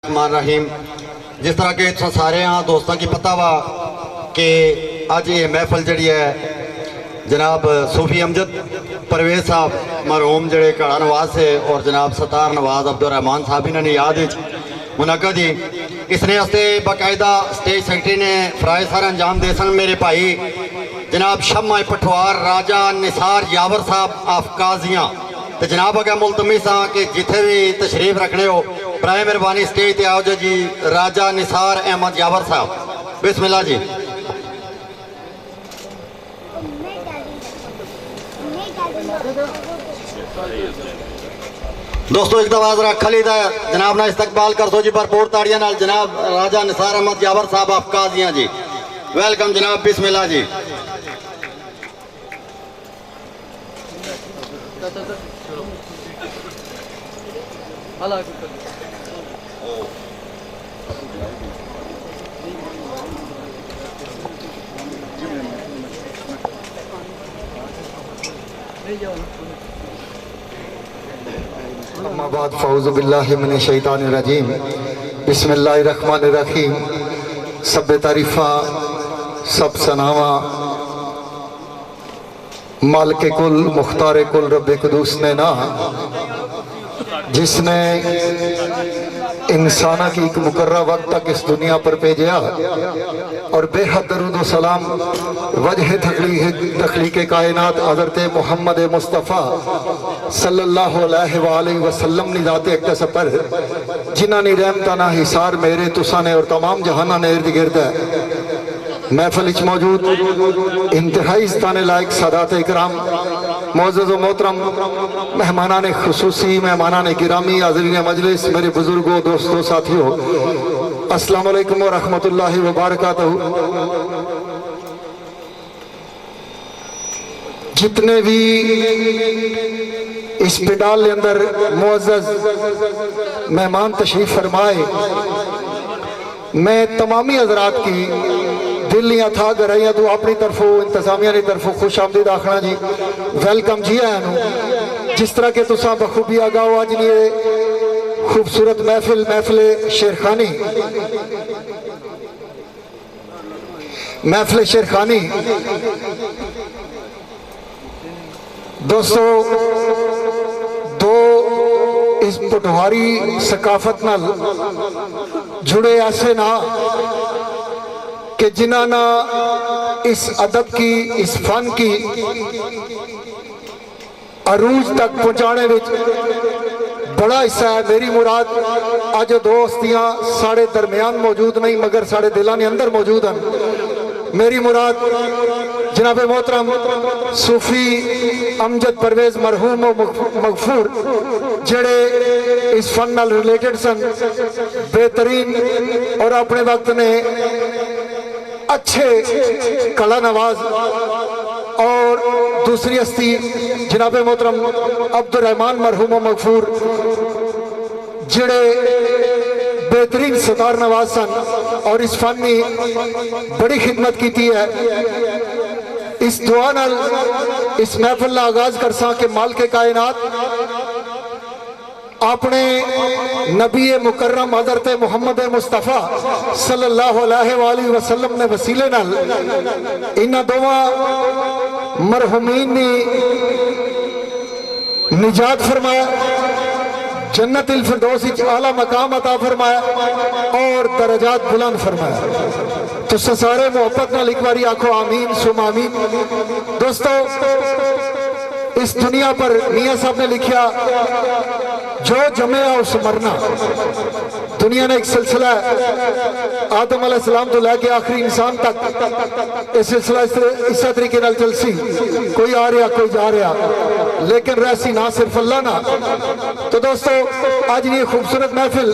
रहमान रहीम। जिस तरह के सारे हाँ दोस्तों की पता वा कि अज ये महफल जड़ी है जनाब सूफी अमजद परवेज साहब मरहूम जड़े घड़ा नवाज से और जनाब सतार नवाज अब्दुल रहमान साहब इन्होंने याद मुनक़द ही इसने हस्ते बाकायदा स्टेज सेक्रेटरी ने फराए सारा अंजाम दे सन मेरे भाई जनाब शम्मा पठवार राजा निसार यावर साहब आफकाजियाँ तो जनाब अगर मुलतमिस हाँ कि जिथे भी तशरीफ रखने हो बराए मेहरबानी स्टेज पे आओ जी राजा निसार अहमद यावर साहब बिस्मिल्लाह जी। दोस्तों एक दफा जरा खली दा जनाब ना इस्तकबाल कर दो जी भरपूर ताड़ियां नाल जनाब राजा निसार अहमद यावर साहब आफकाजियाँ जी वेलकम जनाब बिस्मिल्लाह जी। अम्मा बाद फ़ौज़ु बिल्लाहि मिनश शैतानिर रजीम बिस्मिल्लाहिर रहमानिर रहीम। सब तारीफ़ा सब सनावा मालिक कुल मुख्तार कुल रब्बे कुदूस ने ना जिसने इंसाना की एक मुकर्रा वक्त तक इस दुनिया पर भेजा और बेहद दरूद व सलाम वजह तख्लीक कायनात हज़रत मोहम्मद मुस्तफ़ा सल्लल्लाहु अलैहि वसल्लम ने ज़ाते अक़दस पर जिन्हां ने रहमताना हिसार मेरे तुसा ने और तमाम जहाना ने इर्द गिर्द है महफिल मौजूद इंतहाई इस्ताने लायक सादात इकराम मोअज़्ज़ज़ व मोहतरम मेहमानान खुसूसी मेहमानान गिरामी हाज़रीन मजलिस मेरे बुजुर्गों दोस्तों साथियों अस्सलामु अलैकुम व रहमतुल्लाहि व बरकातहू। जितने भी इस पिंडाल के अंदर मुअज़्ज़ज़ मेहमान तशरीफ फरमाए मैं तमामी हज़रात की दिल या था कर रही तो अपनी तरफों इंतजामिया की तरफों खुश आमदीद आखना जी वेलकम जी आया जिस तरह के तुसा बखूबी आगाओ आज ये खूबसूरत महफिल शेरखानी दोस्तों दो इस पटवारी सकाफत नाल जुड़े ऐसे ना कि जिन्हों ना इस अदब की इस फन की अरूज तक पहुँचाने में बड़ा हिस्सा है। मेरी मुराद अज दो हस्तियां साढ़े दरमियान मौजूद नहीं मगर साढ़े दिलों के अंदर मौजूद हैं। मेरी मुराद जनाब मोहतरम सूफी अमजद परवेज मरहूम मगफूर जड़े इस फन नाल रिलेटेड सन बेहतरीन और अपने वक्त ने अच्छे कला नवाज और दूसरी हस्ती जनाब मोहतरम अब्दुल रहमान मरहूम मगफूर जड़े बेहतरीन सतार नवाज सन और इस फन की बड़ी खिदमत की है। इस दुआ नाल इस महफिल का आगाज कर सा कि मालिक कायनात अपने नबी मुकर्रम हज़रत मोहम्मद मुस्तफ़ा सल्लल्लाहु अलैहि वसल्लम ने वसीले नाल इन्हां दोवां मरहूमीन ने निजात फरमाया जन्नतिल फिरदौस विच आला मकाम अता फरमाया और दरजात बुलंद फरमाया। तो सारे मोहब्बत नाल एक बारी आखो आमीन सुम आमीन। दोस्तों इस दुनिया पर मियाँ साहब ने लिखा जो जमे उस मरना। दुनिया ने एक सिलसिला आदम अलैहिस्सलाम तो लेके आखिरी इंसान तक ये सिलसिला इस तरीके नाल चलसी कोई आ रहा कोई जा रहा लेकिन रहसी ना सिर्फ अल्लाह ना। तो दोस्तों आज ये खूबसूरत महफिल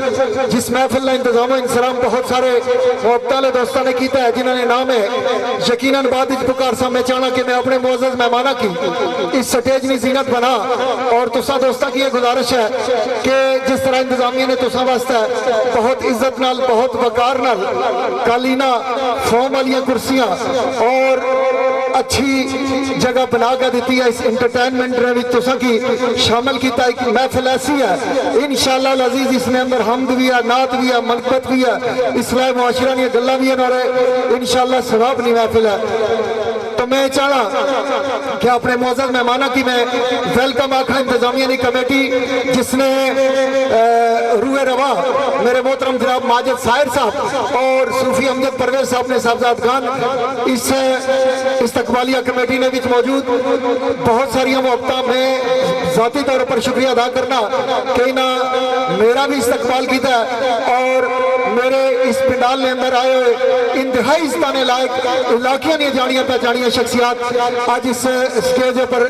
जिस महफिल का इंतजाम इंतजाम बहुत सारे मोहब्बत वाले दोस्तों ने किया है जिन्होंने नाम है यकीनन बाद पुकार सा मैं चाहना कि मैं अपने मुअज़्ज़ज़ मेहमाना की इस स्टेज की जीनत बना और तुसा दोस्तों की ये गुजारिश है कि जिस तरह इंतजामिया ने तुसा वास्ते बहुत इज्जत नाल बहुत वकार नाल कालीना फोम वाली कुर्सियां और अच्छी जगह बना के दी है। इस इंटरटेनमेंट में तुसा की शामिल किया एक महफिल ऐसी है इंशाअल्लाह अजीज, इसमें अंदर हमद भी है, नात भी है, मनकबत भी है, इस्लाह मुआशरा दी गल्लां भी है और इंशाअल्लाह सवाब नी महफिल है। तो मैं चाहना कि अपने मुअज़्ज़ज़ मेहमाना की मैं वेलकम आखा इंतजामिया की कमेटी जिसने रूए रवा मेरे मोहतरम जनाब माजिद साहिर साहब और सूफी अमजद परवेज साहब ने साहबजाद खान इस इस्तकबालिया कमेटी ने भी मौजूद बहुत सारिया मुहब्बतां में ज़ाती तौर पर शुक्रिया अदा करना कि ना मेरा भी इस्तकबाल किया और मेरे इस पिंडाल के अंदर आए हुए इंतहाई इस्ताने लायक इलाकियां नहीं जानिया पहचानिया शख्सियात आज इस स्टेज पर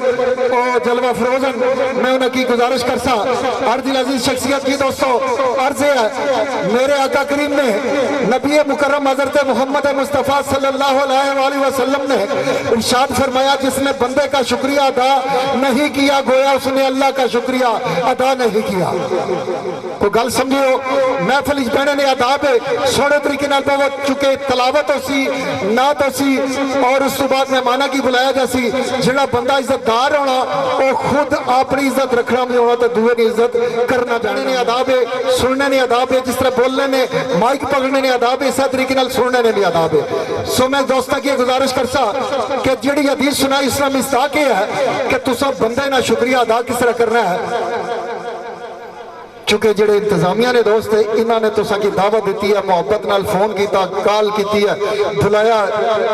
जलवा फरोजन मैं उनकी गुजारिश कर सा अर्ज़िल अजीज शख्सियत की दोस्तों अर्ज है मेरे आका करीम ने नबी मुकर्रम हज़रत मोहम्मद मुस्तफ़ा सल्लल्लाहु अलैहि वसल्लम ने इरशाद फरमाया जिसने बंदे का शुक्रिया अदा नहीं किया गोया उसने अल्लाह का शुक्रिया अदा नहीं किया। तो गल समझियो महफिल बहने ने आदाब सोने तरीके चुके तलावत हो सी नात हो सी और उस तो बाद मेहमाना की बुलाया जासी जिहड़ा बंदा इज्जतदार होना वो खुद अपनी इज्जत रखना भी होना तो दूए की इज्जत करना जाने ने आदाब है, सुनने ने आदाब है, जिस तरह बोलने ने माइक पकड़ने ने आदाब है, इस तरीके सुनने ने भी आदाब है। सो मैं दोस्तों की गुजारिश करसा कि जिहड़ी हदीस सुनाई इस्लाम इस्ता के है कि तुसा बंदे ना शुक्रिया अदा किस तरह करना है। चूंकि जेडे इंतजामिया ने दोस्त है इन्होंने तुसा की दावत दी है, मुहब्बत नाल फोन किया, कॉल की है, बुलाया,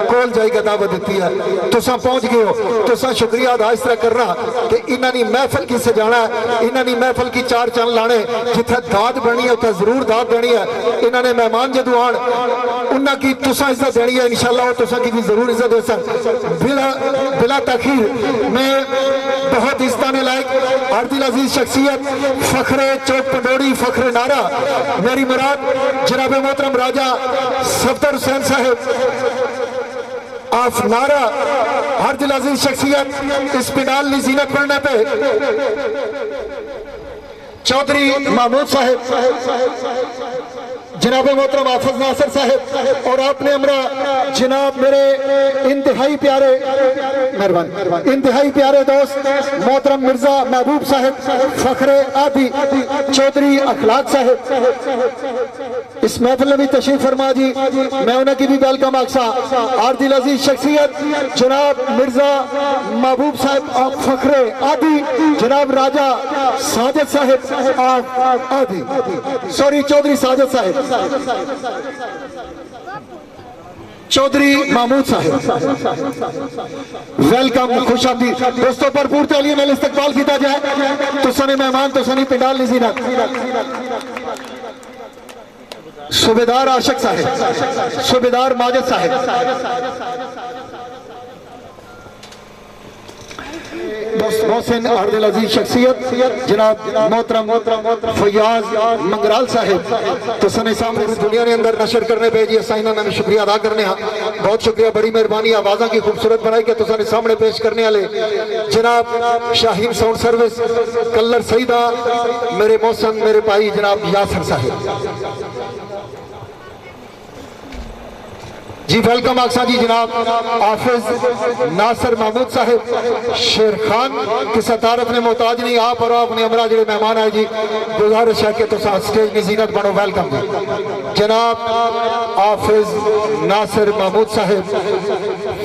कोल जाएगा दावत दी है, तुसा पहुंच गए हो, तुसा शुक्रिया अदा इस तरह करना कि इन्होंने महफिल की सजाना है, इन्होंने महफिल की चार चंद लाने जिथे दाद बनी है उसे जरूर दाद देनी है। इन्होंने मेहमान जदों आन उन्होंने की तुसा इज्जत देनी है इंशाअल्लाह वो तुसा की भी जरूर इज्जत दे सन। बिला तखीर मैं बहुत इस्ताने लायक अर्ज़िल अजीज शख्सियत फखरे पंडोरी फखरे नारा मेरी मुराद जनाब मोहतरम राजा सफदर हुसैन साहब आप नारा अर्ज़िल अजीज शख्सियत इस पिंडाल की जीनत पढ़ने पे चौधरी महमूद साहब जनाब मोहतरम हाफिज नासिर साहब और आपने हमरा जनाब मेरे इंतहाई प्यारे मेहरबान इंतहाई प्यारे दोस्त मोहतरम मिर्जा महबूब साहब फखरे आदि चौधरी अखलाक साहब इस महफिल में भी तशरीफ फरमा जी मैं उन्हें भी वेलकम आखसा। अर्ज़िल अजीज शख्सियत जनाब मिर्जा महबूब साहब फखरे आदि जनाब राजा साजिद साहब आदि सॉरी चौधरी साजिद साहब चौधरी महमूद साहब वेलकम खुश आमदीद दोस्तों भरपूर तालियों नाल इस्तकबाल किया जाए। तुसां ने मेहमान तुसां ने पिंडाल दी ज़ीनत सूबेदार आशिक साहब सूबेदार माजिद साहब मोहसिन अर्ज़िल अजीज शख्सियत जनाब मोहतरम फयाज मंगराल साहब तुसां ने सामने दुनिया के अंदर नशर करने पे जी असां इन्हां दा भी शुक्रिया अदा करने हां। बहुत शुक्रिया बड़ी मेहरबानी आवाज़ां की खूबसूरत बनाई के तुसां ने सामने पेश करने वाले जनाब Shaheen sound service colour Saeeda मेरे मौसम मेरे भाई जनाब यासर साहब जी वेलकम आखसा जी जनाब हाफिज नासिर महमूद साहब शेर खान किसी तारफ ने मोहताज नहीं आप और अपने अमरा जो मेहमान आए जी गुजारिश है कि तुम स्टेज में जीनत बनो। वेलकम जी जनाब हाफिज नासिर महमूद साहब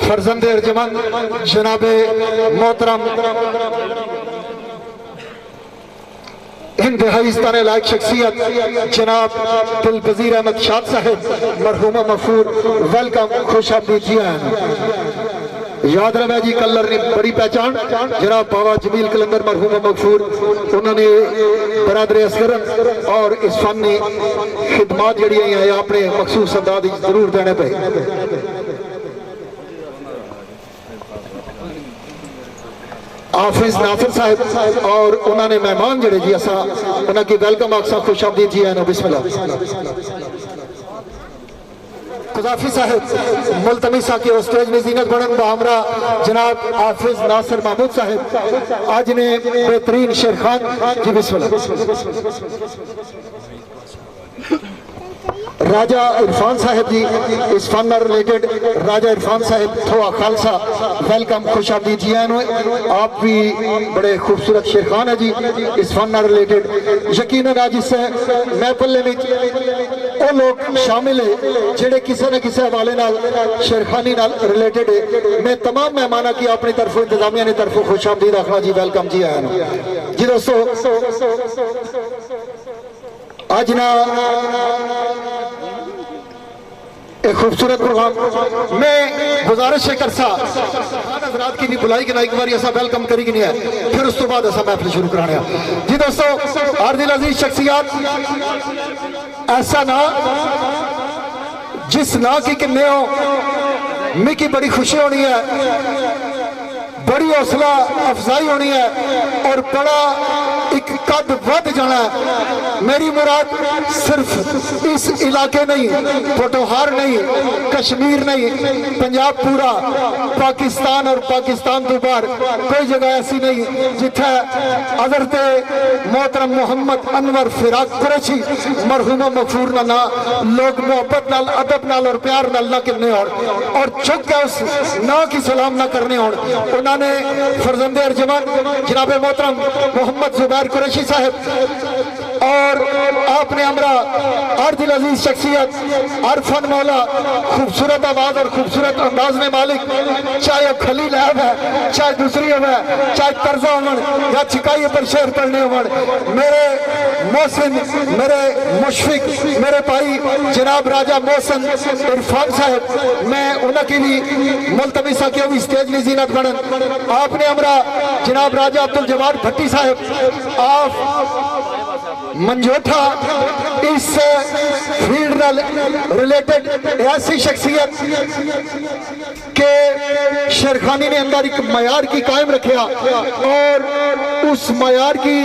फर्जंद अर्जमंद जनाब मोहतरम इंतहाई इस्ताने लायक शख्सियत जनाब दिल वजीर अहमद शाद साहब मरहूमा मफूर वेलकम खुश आमदीद जी हैं। याद रहे जी कलर ने बड़ी पहचान जनाब बाबा जमील कलंदर मरहूमा मफूर उन्होंने बरादर असगरन और इस फन ने खिदमात जड़ी अपने मखसूस अंदाज जरूर देने पे। हाफिज नासिर साहब और उन्होंने मेहमान जड़े जी असा उनकी वेलकम आखसा खुश आमदीद जी हैं। बिस्मिल्लाह कुजाफी साहब मुल्तमिसा के स्टेज में जीनत बनन बामरा जनाब हाफिज नासिर महमूद साहब आज ने बेहतरीन शेर खान जी बिस्मिल्लाह राजा इरफान साहब जी इस फन रिलेटेड राजा इरफान साहब थोड़ा खालसा वेलकम खुश आमदीद जी आए आप भी बड़े खूबसूरत शेरखान है जी इस फन रिलेटेड यकीनन आज इस महफिल में वो लोग शामिल है जेडे किसी न किसी हवाले नाल शेरखानी नाल रिलेटेड है मैं तमाम मेहमाना की अपनी तरफों इंतजामिया ने तरफों खुश आमदीद आखना जी वेलकम जी आए जी दोस्तों आज ना एक खूबसूरत प्रोग्राम मैं गुजारिश कर सा हजरात की भी बुलाई कि ना एक बार ऐसा वेलकम करी कि नहीं है फिर उस तो बाद ऐसा महफिल शुरू कराने जी दोस्तों आर्दिल अजीज शख्सियात ऐसा ना जिस ना की किन्ने हो मिकी बड़ी खुशी होनी है बड़ी हौसला अफजाई होनी है और बड़ा एक कद वध जाना है मेरी मुराद सिर्फ इस इलाके नहीं पोटोहार नहीं कश्मीर नहीं पंजाब पूरा पाकिस्तान और पाकिस्तान तो बाहर कोई जगह ऐसी नहीं जिथे हज़रत मोहतरम मोहम्मद अनवर फिराक कुरैशी मरहूमा मगफूर ना लोग मोहब्बत नाल अदब नाल और प्यार नाल ना किन्ने होण और झुक के उस ना की सलाम ना करने होण उन्होंने फरजंदे अर्जमान जनाब मोहतरम मोहम्मद जुबैर कुरैशी साहब और आपने हमरा आर्दिल अजीज शख्सियत अरफन मौला खूबसूरत आवाज और खूबसूरत अंदाज में मालिक चाहे खलील ऐब है चाहे दूसरी है चाहे तर्जा उमन या छिकाई पर शेर पढ़ने उमन मेरे मोहसिन मेरे मुशफिक मेरे भाई जनाब राजा मोहसिन इरफान साहब मैं उनकी भी मुल्तमिसा की हुई स्टेज में जीनत बनन आपने हमरा जनाब राजा अब्दुल जवाद भट्टी साहब आप मंजोठा इस फील्ड रिलेटेड ऐसी शख्सियत के शेरखानी ने अंदर एक मयार की कायम रखा और उस मयार की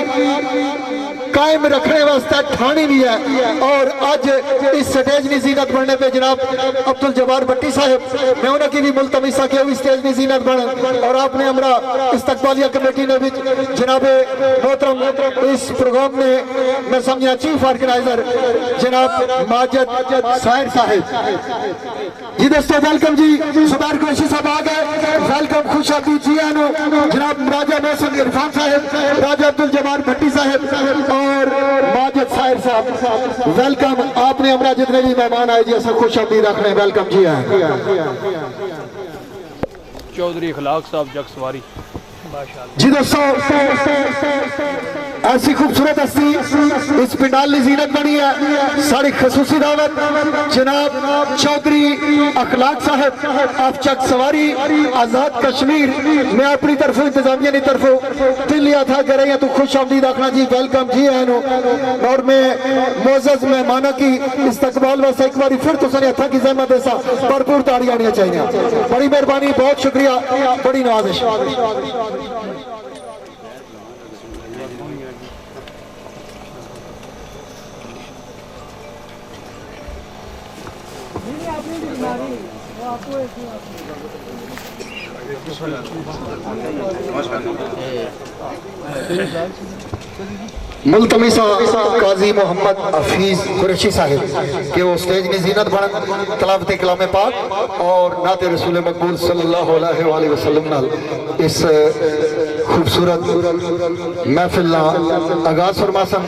कायम रखने वास्ते ठानी भी है और आज इस स्टेज की जीनत बनने पे जनाब अब्दुल जवार भट्टी साहब मैं उनकी भी मुल्तमिसा की हुई स्टेज की जीनत बन और आपने हमरा इस्तकबालिया कमेटी ने भी जनाब मोहतरम इस प्रोग्राम में मैं समझा चीफ ऑर्गेनाइजर जनाब माजिद साहिर साहब जी दोस्तों वेलकम जी जुबैर कुरैशी साहब आ गए वेलकम खुश आमदीद जी आनो जनाब राजा मोहसिन इरफान साहब राजा अब्दुल जवार भट्टी साहब और माजिद साहिर साहब वेलकम आपने हमरा जितने भी मेहमान आए जी ऐसा खुश आमदीद रखने वेलकम जी आए चौधरी अखलाक साहब जगसवारी जी दोस्तों ऐसी खूबसूरत हस्ती इस पिंडाल की जीनत बनी है सारी खसूसी दावत जनाब चौधरी अखलाक साहब आप चक सवारी आजाद कश्मीर मैं अपनी तरफों इंतजामिया की तरफों दिल लिया था कर रही तो खुश आमदीद आखना जी वेलकम जी आनो और मैं मोअज़्ज़ज़ मेहमाना की इस्तकबाल वास्ते एक बार फिर तुसां हथा की ज़हमत ऐसा भरपूर ताड़ियां आनियां चाहिए बड़ी मेहरबानी बहुत शुक्रिया बड़ी नवाजिश मुल्तमिसा काजी मोहम्मद हफीज कुरैशी साहिब के वो स्टेज में जीनत बन तलावत कलाम पाक और नाते रसूल मकबूल सल्लल्लाहु अलैहि वसल्लम नाल इस खूबसूरत महफिल ना आगाज फरमासन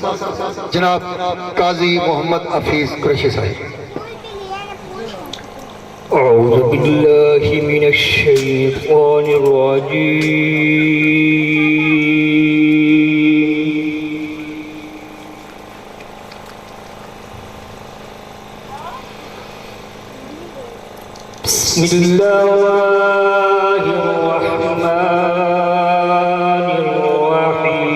जनाब काजी मोहम्मद हफीज कुरैशी साहिब أعوذ بالله من الشيطان الرجيم بسم الله الرحمن الرحيم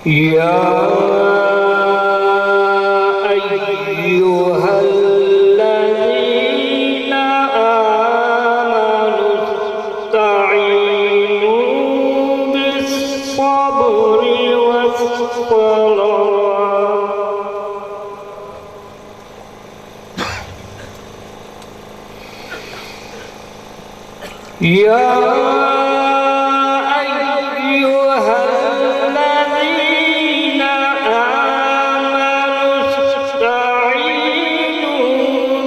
يا أيها الذين آمنوا استعينوا بالصبر والصلاة يا أيها الذين آمنوا استعينوا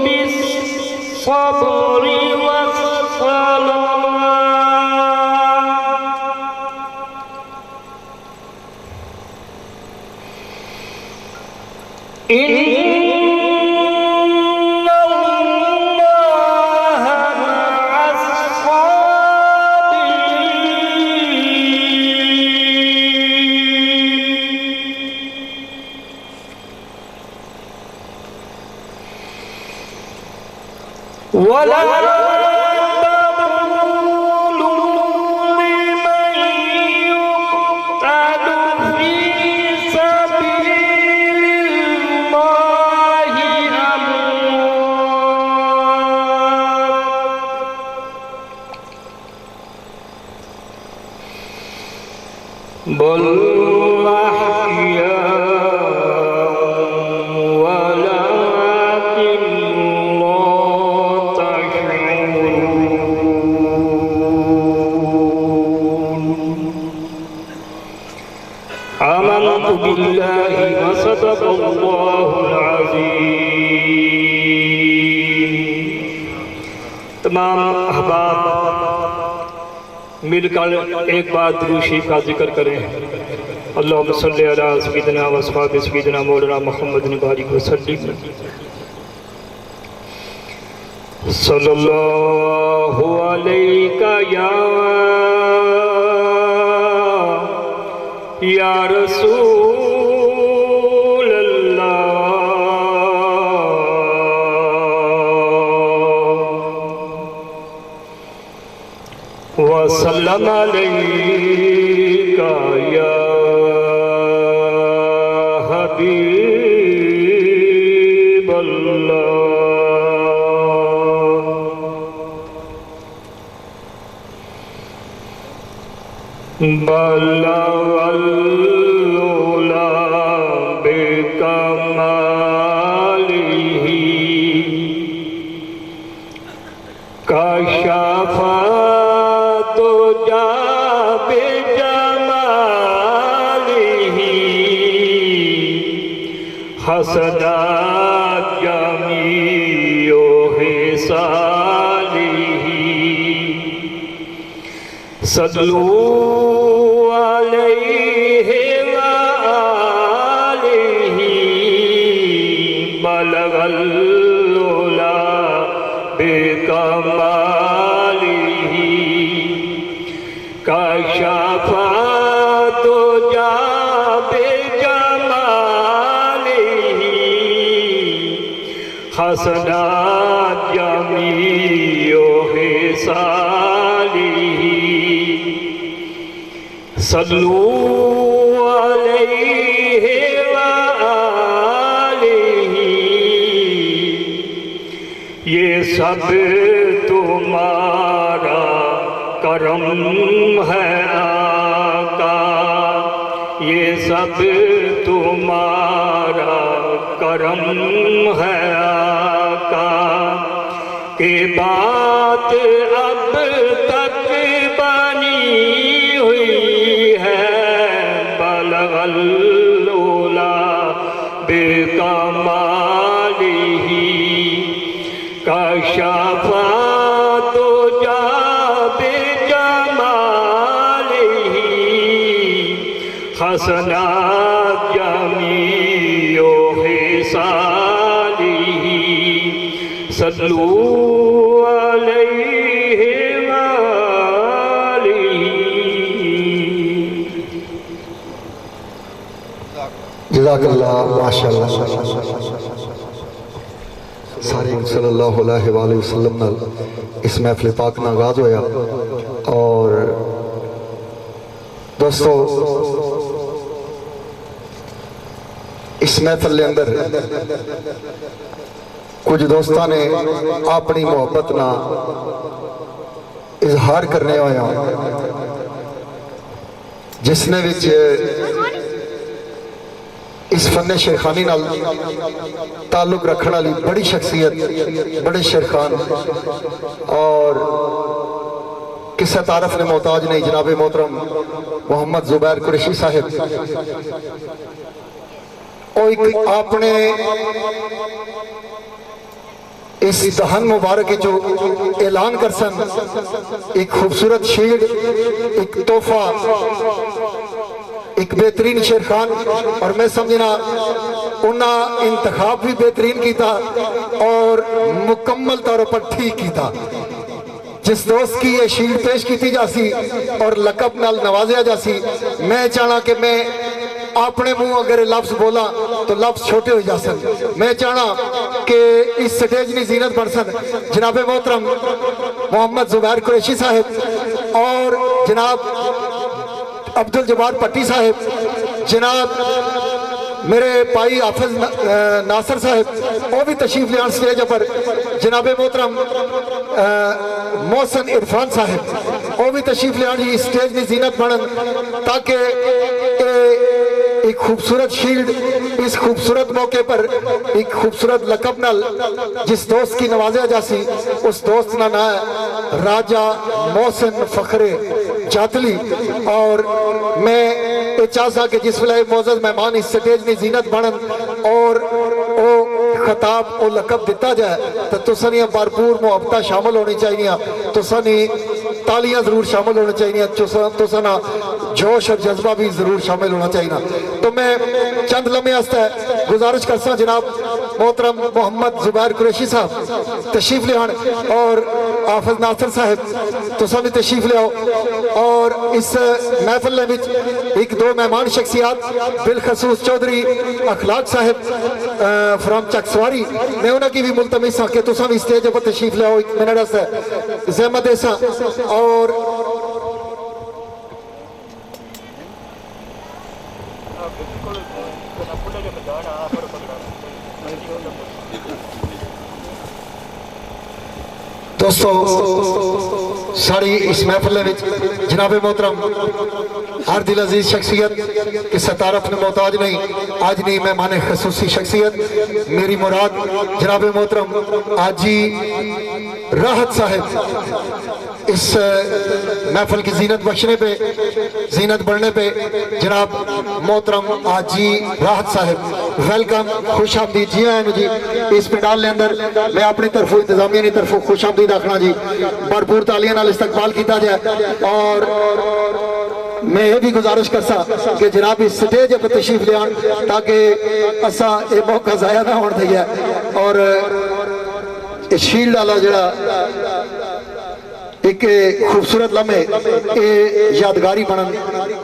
بالصبر والصلاة إن الله مع الصابرين ولا تقولوا لمن يقتل في سبيل الله أموات بل أحياء ولكن لا تشعرون آمنت بالله وصدق الله العظيم تمام احباب مل کر ایک بار درود شریف کا ذکر کریں اللہم صلی علی سیدنا و اصحاب سیدنا مولانا محمد بارک وسلم صلی اللہ علیہ یا رسول اللہ وسلم علیک یا حبیب اللہ بلغ العلا بکمالہ کشف الدجی بجمالہ حسنت جمیع خصالہ صلوا علیہ وآلہ بلغ العلا بکمالہ کشف الدجی بجمالہ حسنت جمیع خصالہ صلوا علیہ وآلہ یہ سب تمہارا کرم ہے آقا یہ سب تمہارا کرم ہے آقا کہ بات اب تک بنی ہوئی ہے بلغ العلا بکمالہ کشف الدجی بجمالہ حسنت جمیع خصالہ صلوا علیہ وآلہ جزاک اللہ ماشاءاللہ سارے صلی اللہ علیہ وآلہ وسلم نال اس محفل پاک نہ آغاز ہویا اور دوستو اس محفل کے اندر کچھ دوستان نے اپنی محبت نہ اظہار کرنے ہویا جس نے وچ اس فن شیخانی نال تعلق رکھنے والی بڑی شخصیت بڑے شیخان اور किसी तारफ ने मोहताज नहीं। जनाब मोहतरम मोहम्मद जुबैर कुरैशी साहब और एक आपने इस दहन मुबारक जो ऐलान कर सन एक खूबसूरत शील्ड, एक तोहफा, एक बेहतरीन शेर खान, और मैं समझना उन्ना इंतखाब भी बेहतरीन किया और मुकम्मल तौर पर ठीक किया। जिस दोस्त की ये शील्ड पेश की जासी और लकब नाल नवाजिया जासी, मैं चाहना कि मैं अपने मुंह अगर लफ्ज बोला तो लफ्ज छोटे हो जा सन। मैं चाहना कि इस स्टेज की जीनत बन सन जनाब मोहतरम मोहम्मद जुबैर कुरैशी साहब और जनाब अब्दुल जब्बार पट्टी साहब, जनाब मेरे भाई हाफिज नासर साहब वो भी तशरीफ लियान स्टेज पर, जनाब मोहतरम मोहसन इरफान साहब वो भी तशरीफ लियान जी स्टेज की जीनत बनन, ताकि एक खूबसूरत शील्ड इस खूबसूरत मौके पर एक खूबसूरत लकब नाल जिस दोस्त की नवाजा जासी उस दोस्त का नाम है राजा मोहसिन फखरे जातली। और मैं ये चाहता कि जिस वे मोअज़्ज़ज़ मेहमान इस स्टेज की जीनत बनन और वो खिताब वो लकब दिता जाए तो तुसां भरपूर मुहब्बत शामिल होनी चाहिए, तुसां तालियां जरूर शामिल होनी चाहिए, तुसां जोश और जज्बा भी जरूर शामिल होना चाहिए। तो मैं चंद लम्हे वास्ते गुजारिश करता जनाब मोहतरम मोहम्मद जुबैर कुरैशी साहब तशरीफ लियान और हाफिज नासर साहब तुसा भी तशरीफ लियाओ। और इस महफिल में एक दो मेहमान शख्सियात बिलखसूस चौधरी अखलाक साहब फ्राम चकसवारी, मैं उन्होंने भी मुलतमिस हाँ कि तुसा भी स्टेज पर तशरीफ लियाओ, एक मिनट वास्ते ज़हमत देसा। और दोस्तों सारी इस महफिल में जनाब मोहतरम हर दिल अजीज शख्सियत किसी तारफ ने मोहताज नहीं, आज नहीं मेहमान खसूसी शख्सियत मेरी मुराद जनाब मोहतरम आजी राहत साहब इस महफिल की जीनत बख्शने पे जीनत बढ़ने पे जनाब मोहतरम आजी राहत साहब वेलकम खुश आमदीद जी आए जी इस पंडाल के अंदर। मैं अपनी तरफों इंतजामिया की तरफों खुश आमदीद आखना जी, भरपूर तालियां नाल इस्तकबाल किया जाए। और मैं ये भी गुजारिश करसा कि जनाब इस स्टेज पर तशरीफ लियान ताकि असा ये मौका जाया ना होने दिया और शील्ड वाला जड़ा एक खूबसूरत लम्हे ये यादगारी बनन।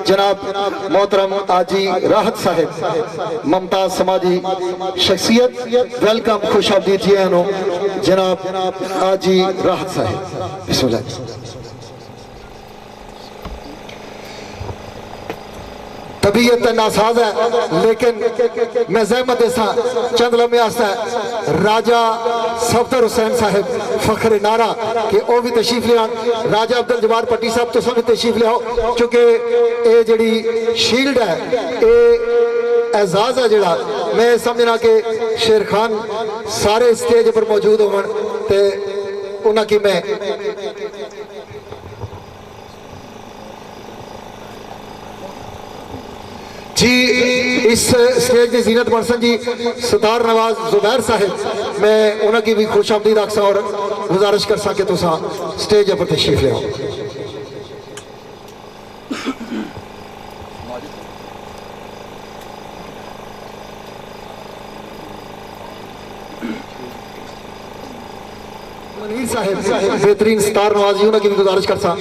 जनाब मोहतरम आजी राहत साहब ममताज समाजी शख्सियत वेलकम खुश आमदीद जी आनो जनाब आजी राहत साहब बिस्मिल्लाह। तबीयत नासाज है लेकिन मैं ज़हमत देसा चंद लम्हे वास्ते राजा सफदर हुसैन साहब फखरे नारा कि वो भी तशरीफ लियान, राजा अब्दुल जब्बार पट्टी साहब तुम भी तशरीफ लियाओ क्योंकि ये जड़ी शील्ड है ये एजाज है जड़ा मैं समझना कि शेर खान सारे स्टेज पर मौजूद होवन ते उन्हां की मैं जी इस स्टेज की जीनत बनसन जी सतार नवाज जुबैर साहब मैं उन्होंने भी खुश आमदीद आखसा और गुजारिश कर सके तुसा स्टेज पर तशरीफ लियाओ। मनीर साहब बेहतरीन स्टार नवाजी उन्होंने भी गुजारिश कर सा।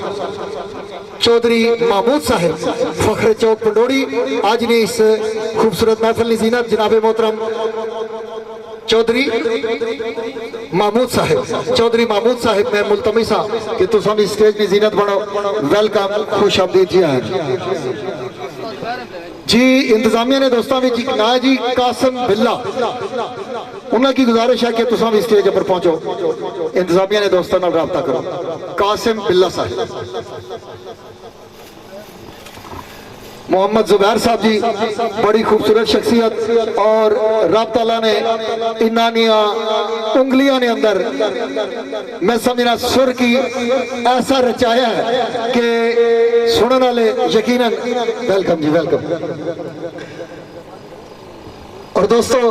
चौधरी महमूद साहब फखरे चौक पंडोड़ी आज ने इस खूबसूरत महफिल की जीनत जनाब मोहतरम चौधरी महमूद साहब मैं मुलतमिस हाँ कि तुम भी स्टेज की जीनत बनो वेलकम खुश आमदीद जी आए जी। इंतजामिया ने दोस्तों में एक ना जी कासिम बिल्ला उन्होंने की गुजारिश है कि तुम भी स्टेज पर पहुंचो, इंतजामिया ने दोस्तों नाल राबता करो। कासिम बिल्ला साहब मोहम्मद जुबैर साहब जी बड़ी खूबसूरत शख्सियत और रब तआला ने इन्हानिया उंगलियां ने अंदर मैं समझना सुर की ऐसा रचाया है कि सुनने वाले यकीनन वेलकम जी वेलकम। और दोस्तों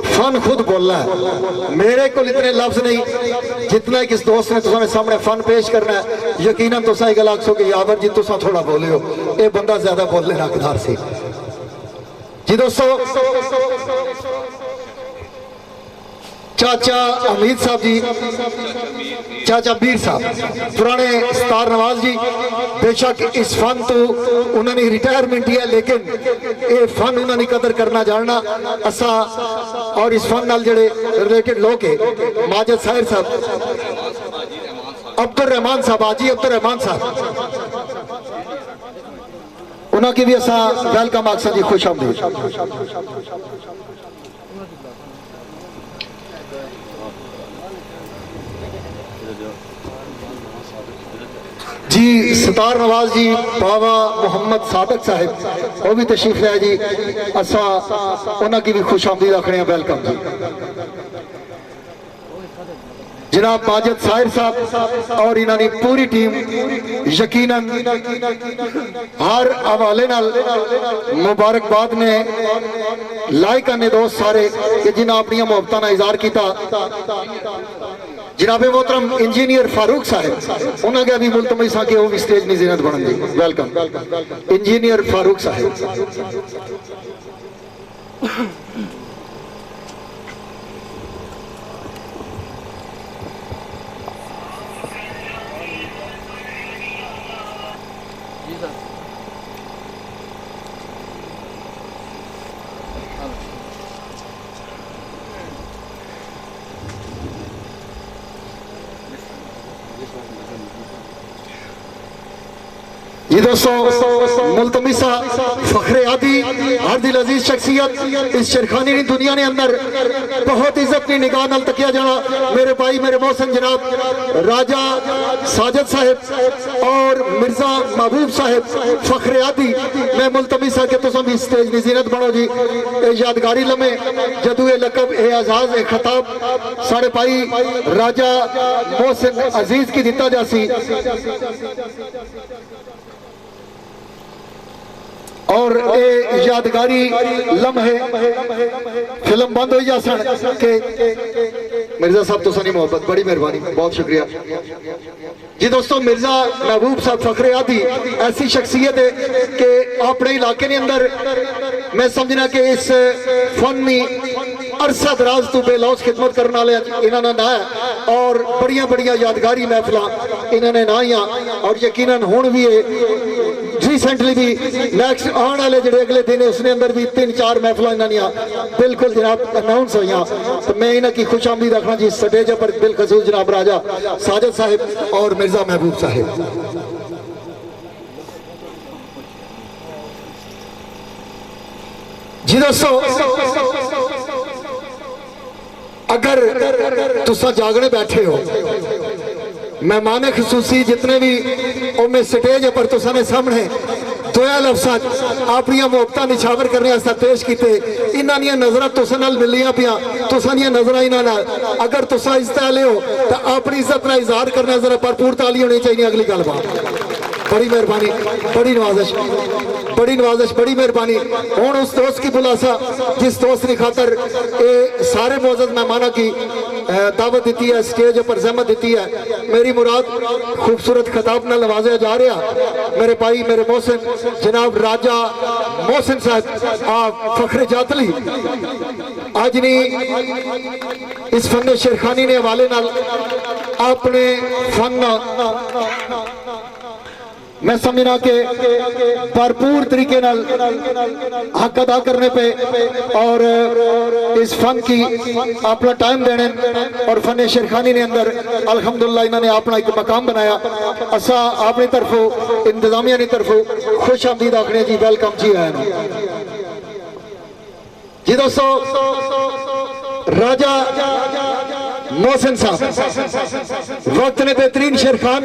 फन खुद बोलना है, मेरे को इतने लफ्ज नहीं जितना कि इस दोस्त ने तुसाने सामने फन पेश करना है। यकीनन तुसा एक गल आखो कि यावर जी तुसा थोड़ा बोले हो, ये बंदा ज्यादा बोलने का हकदार सी जी। दोस्तों चाचा अमीद साहब जी, चाचा बीर साहब पुराने स्टार नवाज जी, बेशक इस फन तो उन्होंने रिटायरमेंट ही है लेकिन ये फन उन्होंने कदर करना जानना असा। और इस फन नाल जड़े रिलेटेड लोग है माजिद साहिर साहब, अब्दुल रहमान साहब, आजी अब्दुल रहमान साहब, उन्होंने भी असा वेलकम आखसा जी, खुश आमदीद जी। सतार नवाज जी, बाबा मोहम्मद सादक साहिब वो भी तशरीफ लाए जी, असा उन्होंने भी खुश आमदीद आखने वेलकम जी। जनाब माजिद साहिर साहब और इन्होंने पूरी टीम यकीनन हर हवाले नाल मुबारकबाद ने लाइक आने दोस्त सारे कि जिन्हें अपनी मुहब्बतां दा इज़हार किया। जनाब मोहतरम इंजीनियर फारूक साहब उन्होंने अभी मुल्तमस कि वो भी स्टेज नज़ीरत बनन दी, वेलकम इंजीनियर फारूक साहब। ये दोस्तों मुल्तमिसा फखरे आदि हर दिल अजीज शख्सियत इस शेरखानी की दुनिया ने अंदर बहुत इज्जत की निगाह नाल तकिया जाना मेरे भाई मेरे मोहसिन जनाब राजा साजिद साहब और मिर्जा महबूब साहब फखरे आदि। मैं मुल्तमिसा के तुम भी स्टेज नज़ीरत बनो जी। यादगारी लम्हे जदू ये लकब ए आजाज ए खताब साढ़े भाई राजा मोहसिन अजीज की दिता जासी और ये यादगारी लम्हे फिल्म बंद हो जा सन के मिर्जा साहब तो सनी मोहब्बत बड़ी मेहरबानी बहुत शुक्रिया जी। दोस्तों मिर्जा महबूब साहब फखरे आदि ऐसी शख्सियत है कि अपने इलाके के अंदर मैं समझना कि इस फन में अरसा दराज तो बेलौस खिदमत करने वाले इन्होंने ना है और बड़िया बड़िया यादगारी महफिल इन्होंने ना ही और यकीनन हुण भी रिसेंटली भी नेक्स्ट आने वाले जो अगले दिन उसने अंदर भी 3-4 महफिल इन्होंने बिल्कुल जनाब अनाउंस हुई। तो मैं इन्हें की खुश आमदीद रखना जी स्टेज पर बिलखसूस जनाब राजा साजिद साहिब और मिर्जा महबूब साहिब। जी दोस्तों अगर तुसा जागने बैठे हो मेहमान खसूसी जितने भी मैं स्टेज पर तुसा ने सामने दोया लफ्ज़ अपनी मुहब्बतां निछावर करने पेश किए इन्हों नजर तुसा नाल मिलियां पियां तुसा दी नजर इन्हां अगर तुसा इज्जत वाले हो तो अपनी इज्जत का इजहार करना जरा भरपूर ताली होनी चाहिए। अगली गलबात बड़ी मेहरबानी बड़ी नवाजिश बड़ी मेहरबानी। हुण उस दोस्त की बुलासा जिस दोस्त ने खातर ये सारे मौजूद मेहमानों की दावत दी है स्टेज पर जहमत दी है। मेरी मुराद खूबसूरत खिताब न नवाजा जा रहा मेरे भाई मेरे मोहसिन जनाब राजा मोहसिन साहब फखरे जातली आज नहीं इस फन शेरखानी ने हवाले नाल अपने फन मैं समझना कि भरपूर तरीके नाल हक अदा करने पे और इस फन की अपना टाइम देने और फन शेरखानी ने अंदर अल्हम्दुलिल्लाह इन्होंने अपना एक मकाम बनाया। असा अपनी तरफों इंतजामिया की तरफों खुश आमदीद आखने जी वेलकम जी आए जी। दोस्तों राजा मोहसिन साहब वक्त ने बेहतरीन शेर खान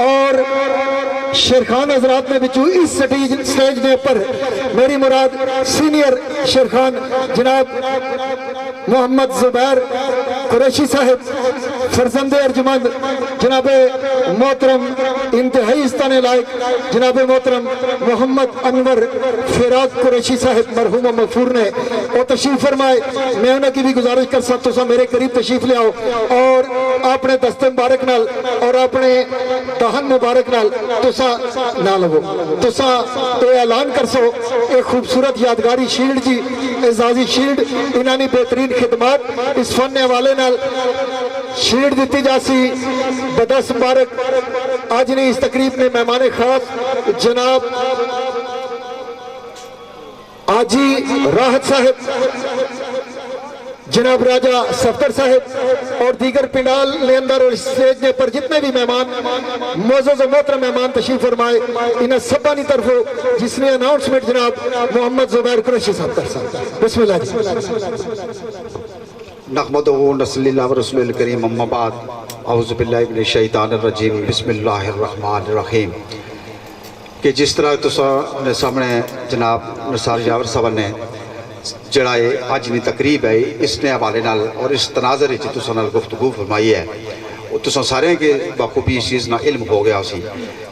और شیر خان حضرات نے بچو اس سٹیج نے پر میری مراد سینئر شیر خان جناب محمد زبیر قریشی صاحب فرزند ارجمند جناب محترم انتہائی استان لائق جناب محترم محمد انور فراق قریشی صاحب مرحوم و مغفور نے وہ تشریف فرمائے. میں انہوں کی بھی گزارش کر سکتا ہوں میرے قریب تشریف لے آؤ اور اپنے دست مبارک نال اور اپنے دہن مبارک نال تسا نہ لو تسا یہ اعلان کر سو ایک خوبصورت یادگاری شیلڈ جی اعزازی شیلڈ انہوں نے بہترین خدمات اس فن حوالے نال شیلڈ دیتی جاسی. بدس مبارک آج نے اس تقریب میں مہمان خاص جناب آجی راحت صاحب جناب راجہ صفدر صاحب اور دیگر پنڈال لے اندر اور اسٹیج نے پر جتنے بھی مہمان معزز و محترم مہمان تشریف فرمائے انہیں سبانی طرف جس نے اناؤنسمنٹ جناب محمد زبیر قریشی صاحب کر سکتا. بسم اللہ جی. نحمدہ و نصلی اللہ و رسول الکریم اما بعد اعوذ باللہ من الشیطان الرجیم بسم اللہ الرحمن الرحیم. کہ جس طرح تساں نے سامنے جناب نثار یاور صاحب نے جڑا اج دی تقریب ہے اس نے حوالے نال اور اس تناظر وچ تساں نال گفتگو فرمائی ہے تساں سارے کے بخوبی اس چیز نہ علم ہو گیا سی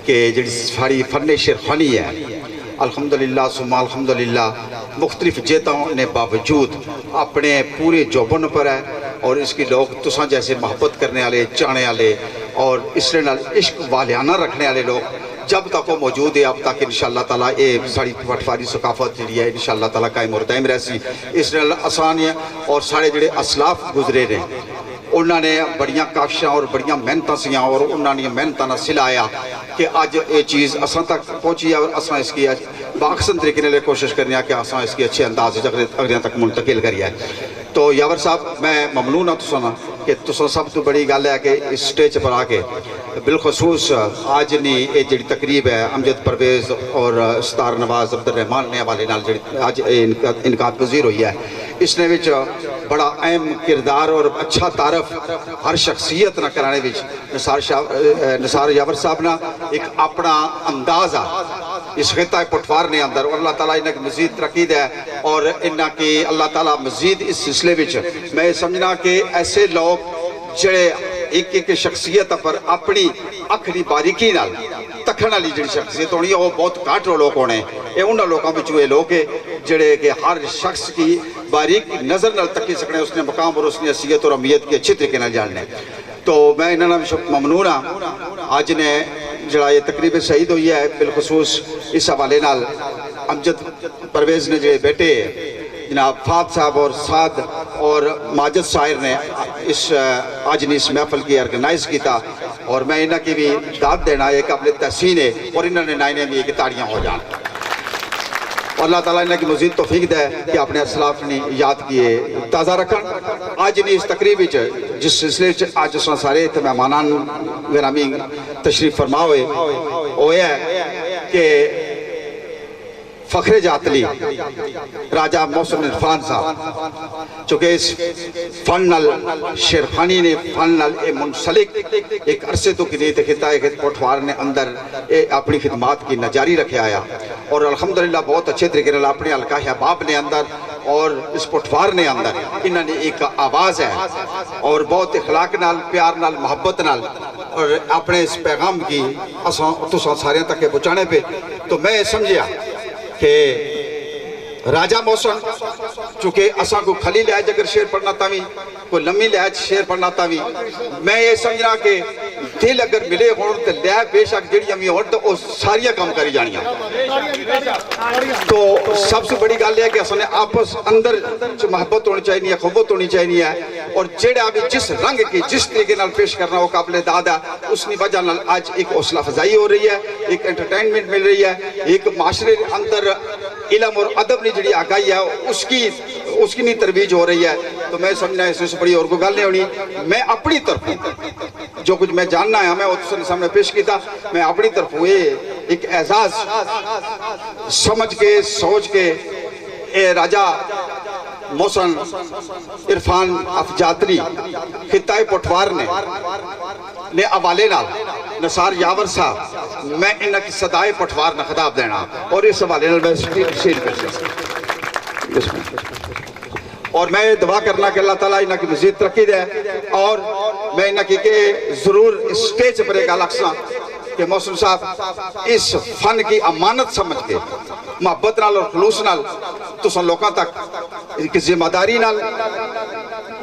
کہ جڑی ساری فن شیرخانی ہے الحمدللہ ثم الحمدللہ مختلف جیتوں نے باوجود اپنے پورے جوبن پر ہے اور اس کی لوگ تساں جیسے محبت کرنے والے چاہنے والے اور اس نے نال عشق والیانہ رکھنے والے لوگ جب تک وہ موجود ہے اب تک انشاءاللہ تعالیٰ یہ ساری پٹواری ثقافت جڑی ہے انشاءاللہ تعالیٰ قائم اور دائم رہسی. اس نے آسان ہے اور سارے جڑے اسلاف گزرے نے انہوں نے بڑیاں کافشاں اور بڑیاں محنتاں سیاں اور انہوں نے محنتاں نہ سلایا کہ آج یہ چیز اساں تک پہنچی ہے اور اساں اس کی باخصن طریقے نے کوشش کرنی ہے کہ اساں اس کی اچھے انداز اگلے تک منتقل کری ہے. تو یاور صاحب میں ممنون ہوں تساں کہ تساں سب تو بڑی گل ہے کہ اس سٹیج پر آ کے بالخصوص آج نہیں یہ جڑی تقریب ہے امجد پرویز اور ستار نواز عبد الرحمان نے حوالے نال جڑی آج انعقاد پذیر ہوئی ہے اس نے وچ بڑا اہم کردار اور اچھا تعارف ہر شخصیت نہ کرانے وچ نثار یاور صاحب نہ ایک اپنا اندازہ اس خطہ پٹوار نے اندر اور اللہ تعالیٰ انہیں مزید ترقی دے اور انہیں کہ اللہ تعالیٰ مزید اس سلسلے وچ میں سمجھنا کہ ایسے لوگ جڑے ایک ایک شخصیت پر اپنی اکھڑی باریکی نال تکھن والی جڑی شخصیت ہونی ہے وہ بہت گھٹ لوگ ہونے یہ انہاں لوگوں وچوں یہ لوگ جڑے کہ ہر شخص کی باریک نظر نال تکی سکنے اس نے مقام اور اس نے حیثیت اور اہمیت کی اچھی طریقے نال جاننے. تو میں انہاں ممنون ہاں آج نے جڑا یہ تقریب شہید ہوئی ہے بالخصوص اس حوالے نال امجد پرویز نے جڑے بیٹے جناب فہد صاحب اور سعد اور ماجد شاعر نے اس آج نے اس محفل کی آرگنائز کیتا اور میں انہاں کی بھی داد دینا ہے قابل تحسین ہے اور انہوں نے نائنے بھی ایک تاڑیاں ہو جان اور اللہ تعالیٰ انہیں کی مزید توفیق دے کہ اپنے اسلاف نے یاد کیے تازہ رکھن. آج نے اس تقریب جس سلسلے آج اس سارے مہمانان گرامی تشریف فرما ہوئے وہ یہ ہے کہ فخر جاتلی راجہ محسن عرفان صاحب چونکہ اس فن نال شیرخانی نے فن نال منسلک ایک عرصے تو کی نیت خطہ ایک پٹوار نے اندر اپنی خدمات کی نجاری رکھے آیا اور الحمدللہ بہت اچھے طریقے نال اپنے حلقہ احباب نے اندر اور اس پٹوار نے اندر انہوں نے ایک آواز ہے اور بہت اخلاق نال پیار نال محبت نال اور اپنے اس پیغام کی تساں سارے تک پہنچانے پہ تو میں سمجھیا کہ راجہ محسن چونکہ اساں کو کھلی لہج اگر شعر پڑھنا تاوی کوئی لمحی لہج شعر پڑھنا تاوی میں یہ سمجھنا کہ دل اگر ملے ہون تو لہج بے شک جڑی ہمیں ہون تو ساریاں کام کری جانیاں. تو سب سے بڑی گل ہے کہ اساں نے آپس اندر محبت ہونی چاہیے اخوت ہونی چاہیے اور جڑا بھی جس رنگ کی جس طریقے نال پیش کرنا وہ قابل داد ہے اس کی وجہ نال آج ایک حوصلہ افزائی ہو رہی ہے ایک انٹرٹینمنٹ مل رہی ہے ایک معاشرے اندر علم اور ادب نے جڑی آگائی ہے اس کی نہیں ترویج ہو رہی ہے. تو میں سمجھنا اس سے بڑی اور کوئی گل نہیں ہونی. میں اپنی طرف جو کچھ میں جاننا ہے میں اس نے سامنے پیش کیتا میں اپنی طرف ایک اعزاز سمجھ کے سوچ کے اے راجہ محسن عرفان افجاتری خطہ پٹوار نے حوالے نال نثار یاور صاحب میں انہاں کی صدائے پٹوار نہ خطاب دینا اور اس حوالے نال میں شیر پیش اور میں دعا کرنا کہ اللہ تعالیٰ انہاں کی مزید ترقی دے اور میں انہاں کی کہ ضرور اسٹیج پر ایک الکساں کہ محسن صاحب اس فن کی امانت سمجھ کے محبت نال اور خلوص نال تساں لوکاں تک ایک ذمہ داری نال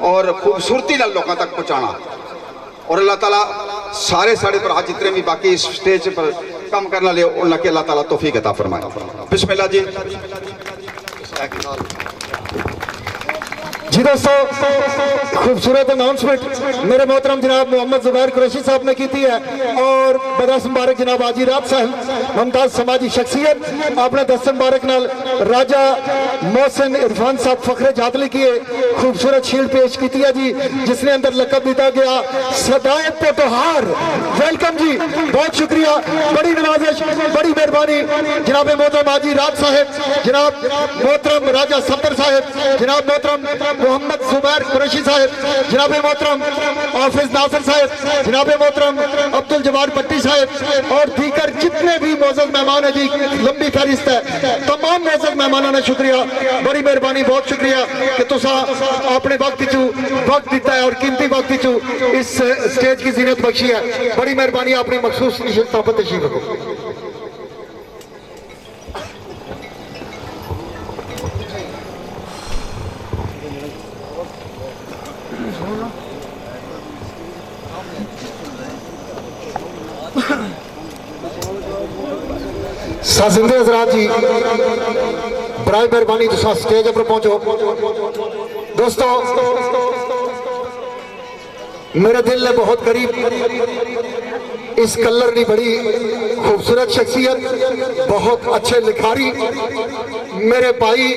اور خوبصورتی نال لوکاں تک پہنچانا اور اللہ تعالیٰ سارے پر آج جتنے بھی باقی اس سٹیج پر کام کرنا لے انہاں کے اللہ تعالیٰ توفیق عطا فرمائے. بسم اللہ جی. جی دوستو خوبصورت اناؤنسمنٹ میرے محترم جناب محمد زبیر قریشی صاحب نے کی تھی ہے اور بدس مبارک جناب حاجی رات صاحب ممتاز سماجی شخصیت اپنے دست مبارک نال راجہ محسن عرفان صاحب فخر جاتلی کی خوبصورت شیلڈ پیش کی تھی ہے جی جس نے اندر لقب دیتا گیا صدائے پوٹوہار. ویلکم جی, بہت شکریہ, بڑی نوازش, بڑی مہربانی جناب محترم حاجی رات صاحب, جناب محترم راجہ صفدر صاحب, جناب محترم محمد زبیر قریشی صاحب, جناب محترم حافظ ناصر صاحب, جناب محترم عبدالجبار پٹی صاحب اور دیگر جتنے بھی معزز مہمان ہیں جی, لمبی فہرست ہے. تمام معزز مہمانوں نے شکریہ, بڑی مہربانی, بہت شکریہ کہ تساں اپنے وقت دیتا ہے اور قیمتی وقت اس سٹیج کی زینت بخشی ہے. بڑی مہربانی, اپنی مخصوص نشستوں پر تشریف رکھو. سازندے حضرات جی برائے مہربانی تساں سٹیج پر پہنچو. دوستو میرے دل نے بہت قریب اس کلر کی بڑی خوبصورت شخصیت, بہت اچھے لکھاری میرے بھائی,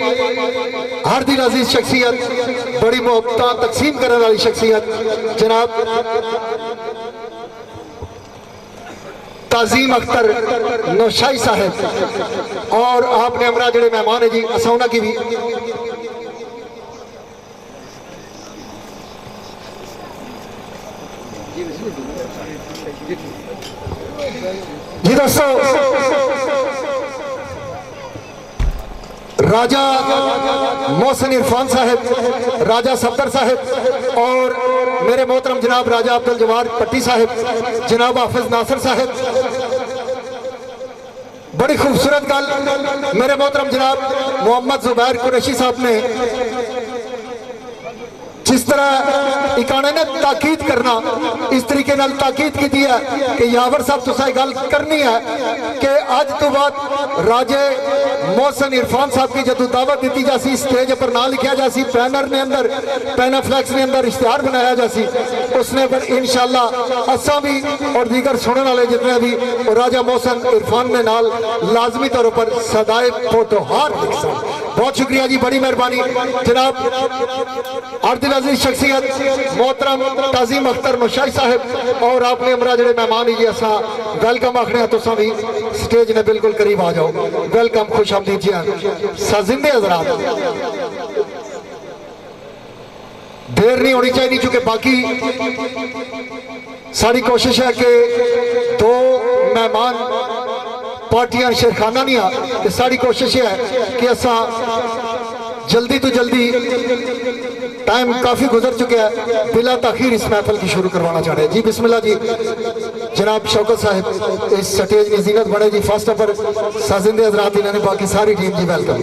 ہر دل عزیز شخصیت, بڑی محبتاں تقسیم کرنے والی شخصیت جناب تعظیم اختر نوشائی صاحب اور آپ نے ہمارا جڑے مہمان ہیں جی اساؤنا کی بھی جی دوستو راجہ محسن عرفان صاحب, راجہ صفدر صاحب اور میرے محترم جناب راجہ عبدالجبار پٹی صاحب, جناب حافظ ناصر صاحب. بڑی خوبصورت گل میرے محترم جناب محمد زبیر قریشی صاحب نے جس طرح اکانے نے تاکید کرنا اس طریقے نال تاکید کی دیا کہ یاور صاحب تساں گل کرنی ہے کہ آج تو بعد راجے محسن عرفان صاحب کی جدو دعوت دیتی جاسی سٹیج پر نہ لکھیا جاسی, پینر نے اندر پینا فلیکس نے اندر اشتہار بنایا جاسی, اس نے پر انشاءاللہ اساں بھی اور دیگر سننے والے جتنے بھی راجہ محسن عرفان نے نال لازمی طور پر صدائے پوٹوہار لکھا. بہت شکریہ جی, بڑی مہربانی جناب عبد العزیز شخصیت محترم تعظیم اختر نوشائی صاحب اور آپ نے ہمارا جڑے مہمان جی اساں ویلکم آخنے ہیں, تساں بھی سٹیج نے بالکل قریب آ جاؤ. ویلکم, خوش آمدید جی. سازندے حضرات دیر نہیں ہونی چاہیے چونکہ باقی ساری کوشش ہے کہ دو مہمان پارٹیاں شیرخانہ نہیں آ کہ ساری کوشش ہے کہ اساں جلدی تو جلدی, ٹائم کافی گزر چکے ہیں, بلا تاخیر اس محفل کی شروع کروانا چاہ رہے ہیں جی. بسم اللہ جی, جناب شوکت صاحب اس سٹیج کی زینت بڑھے جی. فرسٹ پر سازندے حضرات انہوں نے باقی ساری ٹیم جی ویلکم.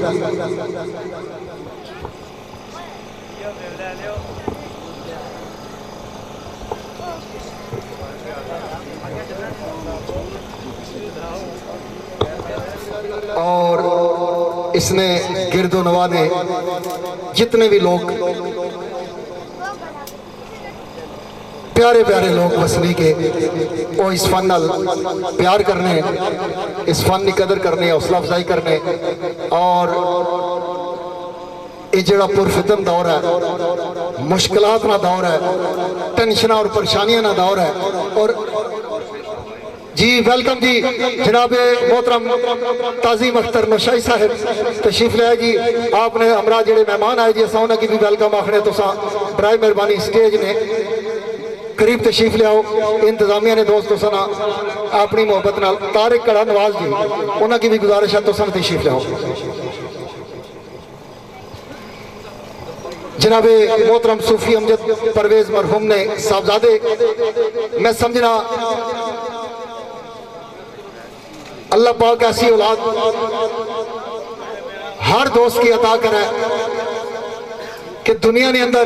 اور اس نے گرد و نواح نے جتنے بھی لوگ پیارے پیارے لوگ وسلی کے وہ اس فن نال پیار کرنے, اس فن کی قدر کرنے, حوصلہ افزائی کرنے اور یہ جڑا پرفتن دور ہے, مشکلات نہ دور ہے, ٹینشنہ اور پریشانیاں نہ دور ہے. اور جی ویلکم جی جناب محترم تعظیم اختر نوشائی صاحب تشریف لے جی. آپ نے ہمراہ جڑے مہمان آئے جی اساں انہاں کی بھی ویلکم آخنے, تو برائے مہربانی سٹیج نے करीब तशरीफ ले आओ। इंतजामिया ने दोस्तों सना अपनी मोहब्बत नाल तारिक कड़ा नवाज जी उन्होंने की भी गुजारिश है तो सन तशरीफ ले आओ। जनाबे मोहतरम सूफी अमजद परवेज मरहूम ने साहबजादे मैं समझना अल्लाह पाक ऐसी औलाद हर दोस्त की अता करे कि दुनिया ने अंदर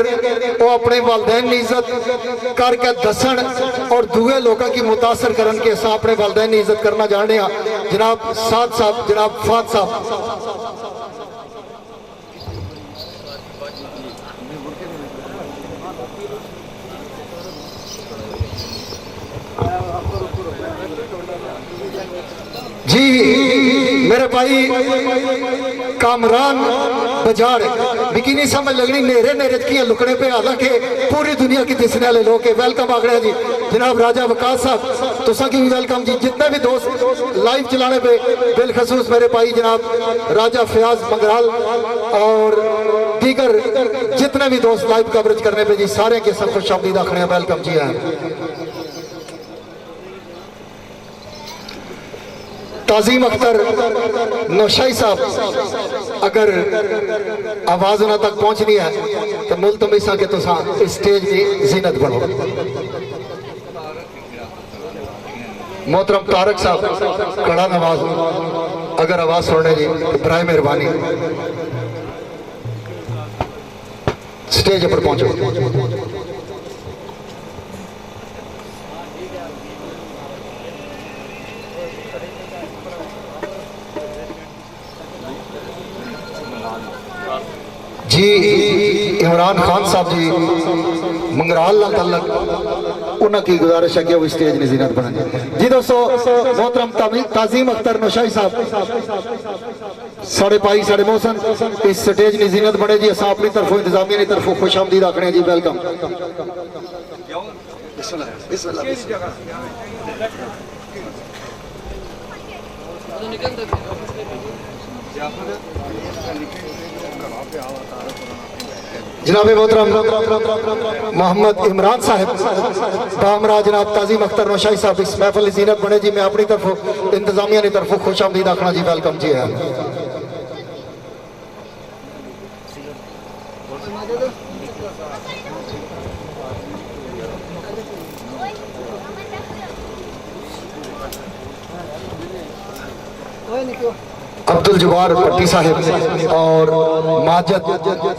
वो अपने वालदैन की इज्जत करके दसन और दूसरे लोगों की मुतासर करन के असा अपने वालदैन की इज्जत करना जानते हैं। जनाब साद साहब, जनाब फाद साहब जी मेरे भाई कामरान बजार बिकिनी समझ लगनी नेरे नेरे की लुकने पे हालांकि पूरी दुनिया की दिसने वाले लोग वेलकम आगड़े जी। जनाब राजा वकास साहब तुसा की भी वेलकम जी। जितने भी दोस्त लाइव चलाने पे बिलखसूस मेरे भाई जनाब राजा फयाज मंगराल और दीगर जितने भी दोस्त लाइव कवरेज करने पे जी सारे के सब खुश आमदीद आखने वेलकम जी है। ताजीम अख्तर नौशाई साहब अगर आवाज उन्होंने तक पहुंचनी है तो मुल्तमिस के तुसा स्टेज की जीनत बनो। मोहतरम तारक साहब कड़ा नवाज अगर आवाज सुनने जी तो बराए मेहरबानी स्टेज पर पहुंचो। जी इमरान खान साहब जी मंगराल तलक उन्होंने की गुजारिश है कि वो स्टेज ने जीनत बना जी। दोस्तों मोहतरम ताजीम अख्तर नौशाई साहब साढ़े भाई साढ़े मोहसन इस स्टेज ने जीनत बने जी। असा अपनी तरफों इंतजामिया की तरफों खुश आमदीद आखने जी वेलकम। जनाब मोहतरम मोहम्मद इमरान साहब बामरा जनाब ताजीम अख्तर नौशाई साहब इस महफिल जीनत बने जी। मैं अपनी तरफ इंतजामिया की तरफ खुश आमदीद आखना जी वेलकम जी है। अब्दुल जब्बार पट्टी साहिब और माजद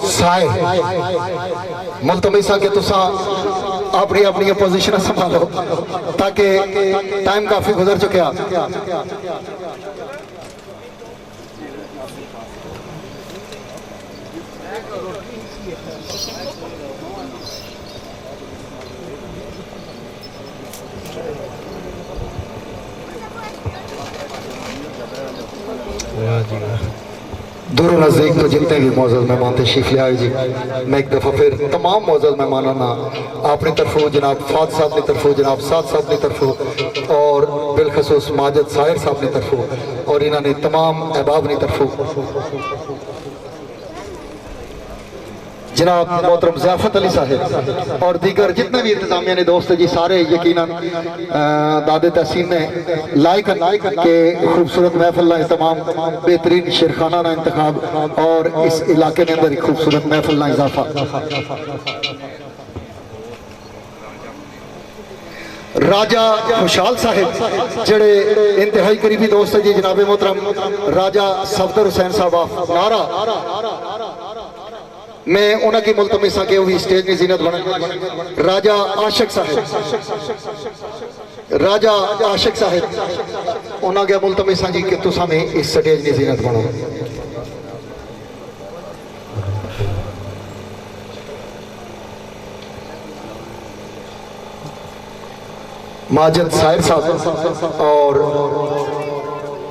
साहिब मुल्तमिसा के तुसा अपनी अपनी पोजीशन संभालो ताकि टाइम काफी गुजर चुका। दूर नज़दीक तो जितने भी मौजूद मेहमान तशरीफ ले आए जी मैं एक दफ़ा फिर तमाम मौजूद मेहमानों ना अपनी तरफों जनाब फाद साहब की तरफों जनाब साद साहब की तरफों और बिलखसूस माजिद साहिर साहब की तरफों और इन्होंने तमाम अहबाब की तरफों जनाब मोहतरम ज़ियाफत अली साहिब और दीगर जितने भी इंतजामिया ने दोस्त जी सारे यकीनन दादे तहसीन ने लाइक के खूबसूरत महफिल का तमाम बेहतरीन शेरखाना का इंतखाब और इस इलाके के अंदर एक खूबसूरत महफिल का इजाफा। राजा खुशहाल साहिब जड़े इंतहाई करीबी दोस्त जी जनाब मोहतरम राजा सफदर हुसैन साहब नारा मैं उन्होंने मुल्तमिसा के भी स्टेज में जीनत बने। राजा आशिक साहिब उन्होंने मुल्तमिसा जी के तुसा में इस स्टेज में जीनत बनो। माजिद साहिर साहब और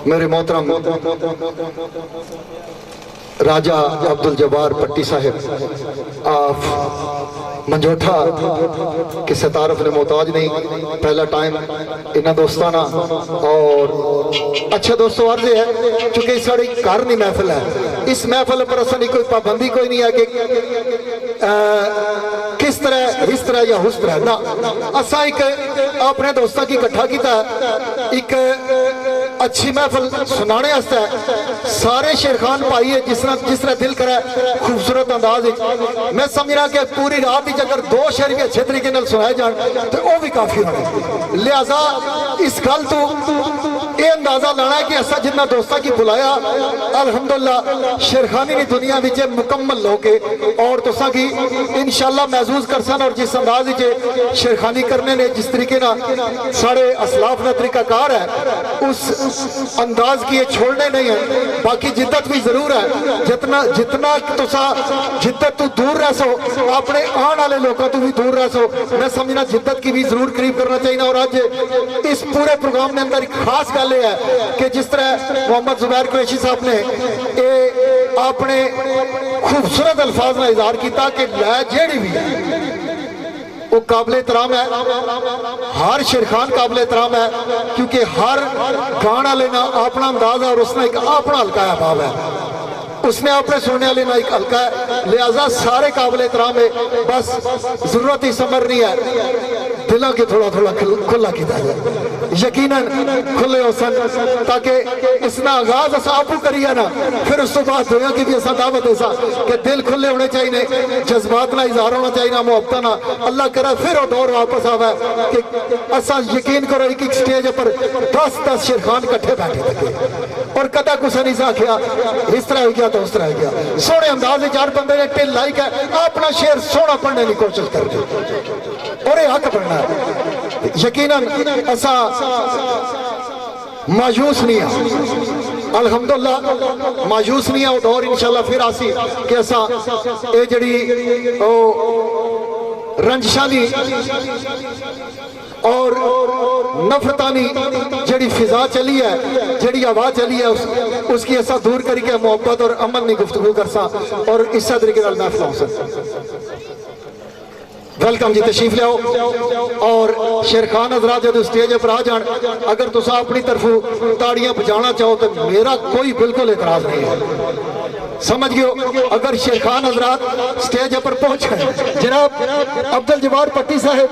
मेरे मोहतरम राजा अब्दुल जब्बार पट्टी साहब आप मंजोठा किसी तारफ ने मोहताज नहीं, पहला टाइम इन्होंने दोस्ताना। और अच्छा दोस्तों अर्ज है चूंकि साड़ी घर नहीं महफिल है, इस महफिल पर असली कोई पाबंदी कोई नहीं है कि किस तरह इस तरह या उस तरह ना, असा एक अपने दोस्तों की इकट्ठा किया एक अच्छी महफिल सुनाने वास्ते सारे शेरखान भाई है जिस तरह दिल करे खूबसूरत अंदाज है। मैं समझना कि पूरी रात अगर दो शेर भी अच्छे तरीके नाल सुनाए जान तो वह भी काफी होने, लिहाजा इस गल तो ये अंदाजा लाना है कि असा जिन्ना दोस्तों की बुलाया अल्हम्दुलिल्लाह शेरखानी की दुनिया में मुकम्मल होके और तुसा की इंशाअल्लाह महसूस कर सन। और जिस अंदाज शेरखानी करने ने जिस तरीके ना साढ़े असलाफ का तरीकाकार है उस अंदाज की ये छोड़ने नहीं है। बाकी जिद्दत भी जरूर है, जितना जितना तुसा जिद्दत तो दूर रह सो अपने आने वाले लोगों तो भी दूर रह सो, मैं समझना जिद्दत की भी जरूर करीब करना चाहिए। और आज इस पूरे प्रोग्राम के अंदर एक खास गल है कि जिस तरह मोहम्मद जुबैर कुरैशी साहब ने अपने खूबसूरत अल्फाज में इजहार किया कि लै जेड़ी भी वो काबिल एहतराम है, हर शेरखान काबिल एहतराम है क्योंकि हर गाना लेना अपना अंदाज है और उसने एक अपना हल्का भाव है, उसने अपने सुनने वाले ना एक हल्का है, लिहाजा सारे काबिल एहतराम है। बस जरूरत ही समझनी है दिलों के थोड़ा थोड़ा खुला किया जाए, यकीनन खुले हो सन ताकि इसना आगाज अस आपू करिए ना, फिर उस तो बाद दुनिया की भी असा दावत ऐसा कि दिल खुले होने चाहिए, जज्बात ना इजहार होना चाहिए ना मोहब्बत ना। अल्लाह करे फिर वो दौर वापस आवे कि असा यकीन करो एक एक स्टेज पर 10-10 शेरखान इकट्ठे बैठे थे और कदा कुछ नहीं आख्या इस तरह हो गया तो उस तरह हो गया। सोने अंदाज में चार बंदे ने टिल लाइक है अपना शेर सोना पढ़ने की कोशिश करते और ये हक पढ़ना है। यकीनन ऐसा मायूस नहीं है, अल्हम्दुलिल्लाह मायूस नहीं है। वो दौर इंशाल्लाह फिर आसी कि ऐसा ये जड़ी रंजशानी और नफरतानी जड़ी फिजा चली है, जड़ी आवाज चली है उसकी ऐसा दूर करके मोहब्बत और अमन की गुफ्तगू कर सा और इस तरीके का महफिल हो सके। वेलकम जी, तशरीफ लियाओ। और शेरखान हजरात जब स्टेज पर आ जान अगर तुम अपनी तरफों ताड़ियां बजाना चाहो तो मेरा कोई बिल्कुल एतराज नहीं है, समझ गए। अगर शेरखान हजरात स्टेज पर पहुंच गए, जनाब अब्दुल जब्बार पट्टी साहब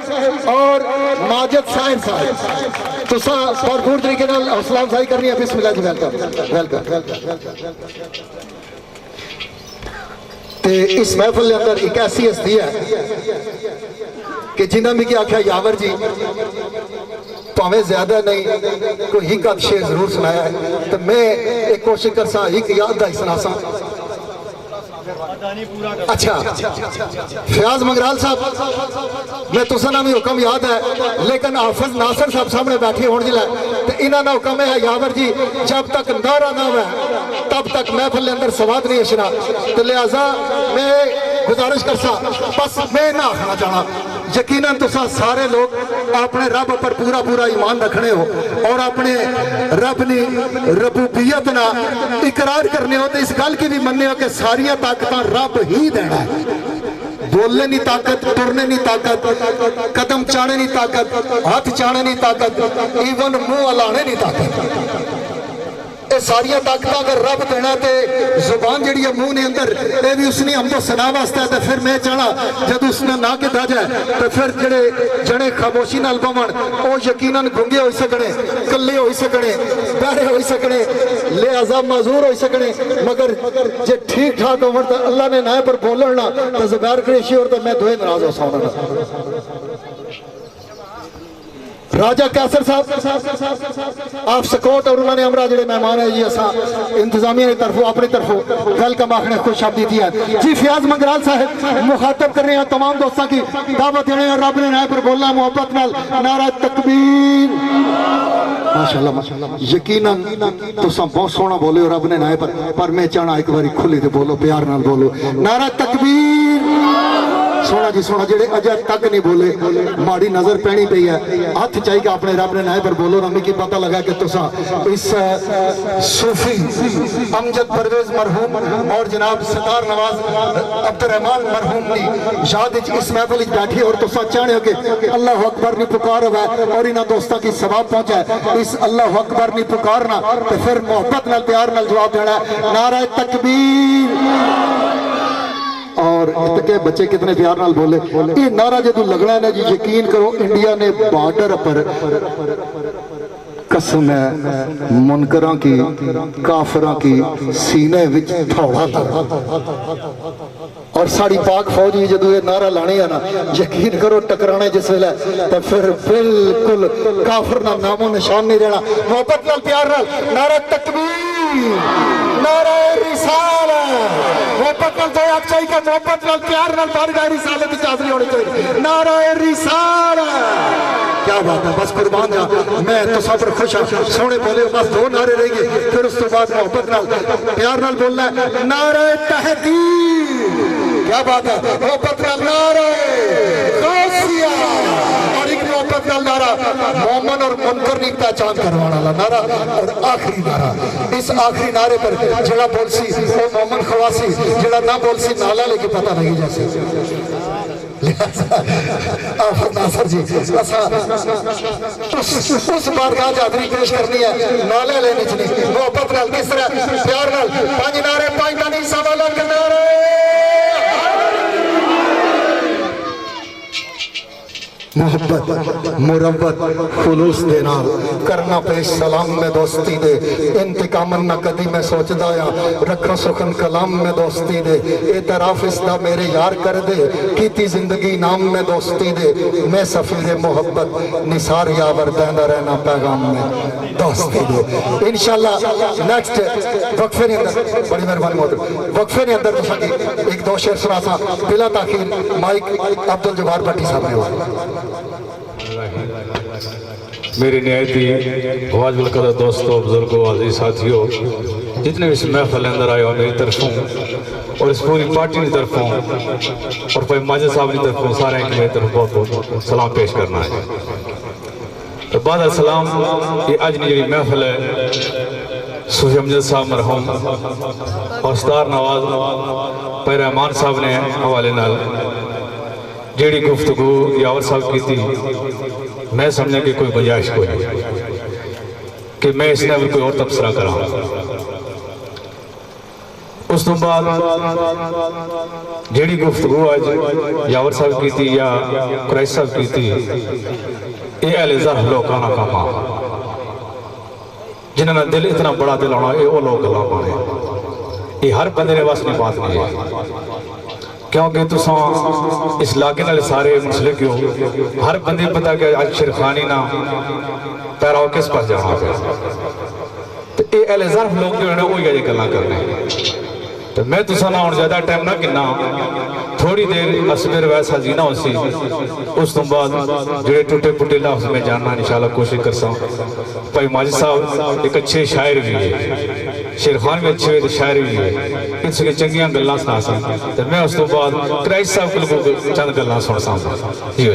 और माजिद साहिब साहब तुसा भरपूर तरीके नाल हौसला अफजाई करनी है। बिस्मिल्लाह जी, वेलकम वेलकम। ते इस महफिल के अंदर एक ऐसी हस्ती है कि जिन्हें मिगी आख्या यावर जी भावें ज्यादा नहीं कोई एक आध शेर जरूर सुनाया है तो मैं एक कोशिश कर सा एक याद का ही सुना सा। अच्छा फयाज मंगराल साहब मैं तुसा भी हुक्म याद है लेकिन हाफिज नासिर साहब सामने बैठे होने जिला तो इन्होंने हुक्म है यावर जी जब तक नारा ना है तब तक महफिल के अंदर सवाद नहीं अचना। तो लिहाजा मैं गुजारिश कर सा बस मैं ना आखना चाहना यकीनन तुसा सारे लोग अपने रब पर पूरा पूरा ईमान रखने हो और अपने रब ने रबूबियत ना इकरार करने हो तो इस गल की भी मनने हो कि सारिया ताकत रब ही देना है। बोलने की ताकत, तुरने की ताकत, कदम चाने की ताकत, हाथ चाने की ताकत, इवन मुंह हलाने की ताकत, ये सारिया ताकत अगर रब देना तो जुबान जी मुंह ने अंदर ये भी उसने हमको सना वास्ते है। तो फिर मैं चाहना जब उसने ना किया जाए तो फिर जड़े जड़े खामोशी नाल पवन वो यकीनन गुंगे हो सकने, कल्ले हो सकने, बहरे हो सकने, लिहाजा मजूर हो सकने, मगर जे ठीक ठाक हो तो अल्लाह ने ना पर बोलन ना तो जुबैर कुरैशी और तो मैं दोए नाराज हो सकना। राजा कैसर साहब आप सकोट और उन्होंने हमारा जो मेहमान है जी असा इंतजामिया की तरफों अपनी तरफों वेलकम आखने खुश आमदी दी है जी। फयाज मंगराल साहब मुखातब कर रहे हैं तमाम दोस्तों की दावत देने और रब ने नाय पर बोलना मोहब्बत नाल नारा तकबीर। माशाल्लाह माशाल्लाह यकीनन तुसा बहुत सोहना बोले हो रब ने नाय पर मैं चाहना एक बार खुली ते बोलो प्यार नाल बोलो नारा तकबीर। سونا جی سونا جڑے اجے تک نہیں بولے ماڑی نظر پینی پئی ہے ہاتھ چاہیے اپنے رب نے نائے پر بولو نا مجھے پتہ لگا کہ تسا اس صوفی امجد پرویز مرحوم اور جناب ستار نواز عبد الرحمان مرحوم کی یاد اس محفل بیٹھی اور تسا چاہنے ہو کہ اللہ اکبر نہیں پکار ہوا اور انہاں دوستاں کی ثواب پہنچا ہے اس اللہ اکبر نہیں پکارنا تو پھر محبت نال پیار نال جواب دینا ہے نعرہ تکبیر اور اتنے بچے کتنے پیار نال بولے یہ نعرہ جدو لگنا ہے نا جی یقین کرو انڈیا نے بارڈر پر قسم ہے منکراں کی کافراں کی سینے وچ تھوڑا تھا اور ساری پاک فوجی جدو یہ نعرہ لانے ہے نا یقین کرو ٹکرانے جس ویلے تو پھر بالکل کافر نہ نام و نشان نہیں رہنا محبت نال پیار نال نعرہ تکبیر نعرہ رسالت محبت نال دو آگ چاہیے کہ محبت نال پیار نال بارگاہ رسالت کی حاضری ہونی چاہیے نعرہ رسالت کیا بات ہے بس قربان جا میں تو سب پر خوش ہوں سونے بولے بس دو نعرے رہ گئے پھر اس تو بعد محبت نال پیار نال بولنا ہے نعرہ تحقیق کیا بات ہے محبت نال نعرہ غوثیہ اور ایک محبت نال نعرہ مومن اور منکر نہیں پہچان کروانا والا نعرہ اور آخری نعرہ اس آخری نعرے پر جڑا بول سی وہ مومن خواسی جڑا نہ بول سی نالا لے کے پتہ نہیں جیسے آفر ناصر جی اس بارگاہ جادری پیش کرنی ہے نالے لینے چنی محبت نال کس طرح پیار نال پانچ نعرے پانچ دانی سوالوں کے نعرے محبت مروت خلوص دینا کرنا پیش سلام میں دوستی دے انتقامن نہ کدی میں سوچ دایا رکھا سخن کلام میں دوستی دے اعتراف اس دا میرے یار کر دے کیتی زندگی نام میں دوستی دے میں سفیر محبت نثار یاور دینا رہنا پیغام میں دوستی دے انشاءاللہ نیکسٹ وقفے نے اندر بڑی مہربانی محترم وقفے نے اندر ایک دو شعر سنا سا بلا تاخیر مائک عبدالجبار بھٹی صاحب نے ہوا میری نہایتی واجب القدر دوستوں بزرگوں عزیز ساتھیوں جتنے بھی اس محفل اندر آئے ہو میری طرفوں اور اس پوری پارٹی کی طرفوں اور پھر ماجد صاحب کی طرفوں سارے ہیں کہ میری طرف بہت بہت سلام پیش کرنا ہے تو بعد السلام یہ آج نہیں جڑی محفل ہے صوفی امجد صاحب مرحوم اور ستار نواز پیر احمان صاحب نے حوالے نال جیڑی گفتگو یاور صاحب کی تھی میں سمجھا کہ کوئی گنجائش کوئی نہیں کہ میں اس نے کوئی اور تبصرہ کرا اس تو بعد جیڑی گفتگو آج یاور صاحب کی تھی یا قریش صاحب کی تھی یہ اہل ظرف لوکانا کاما جنہوں نے دل اتنا بڑا دل ہونا یہ وہ لوگ اللہ پانے یہ ہر بندے نے بس نہیں بات نہیں ہے کیونکہ تو اس علاقے نال سارے مسئلے کیوں ہر بندے پتا کہ آج شیرخانی نہ پیراؤ کس پاس جانا پہ تو اے اہل ظرف لوگ جو ہے نا وہی آجے گلنا کرنے تو میں تو سنا اور زیادہ ٹائم نہ کرنا تھوڑی دیر اسبر ویسا زینہ ہو سی اس تو بعد جڑے ٹوٹے پٹے لفظ میں جاننا انشاءاللہ کوشش کرسا بھائی ماجد صاحب ایک اچھے شاعر بھی ہے شیرخان بھی اچھے ہوئے شاعر بھی ہے ان سے چنگیاں گلنا سنا سا تو میں اس تو بعد قریش صاحب کو چند گلنا سن سا جی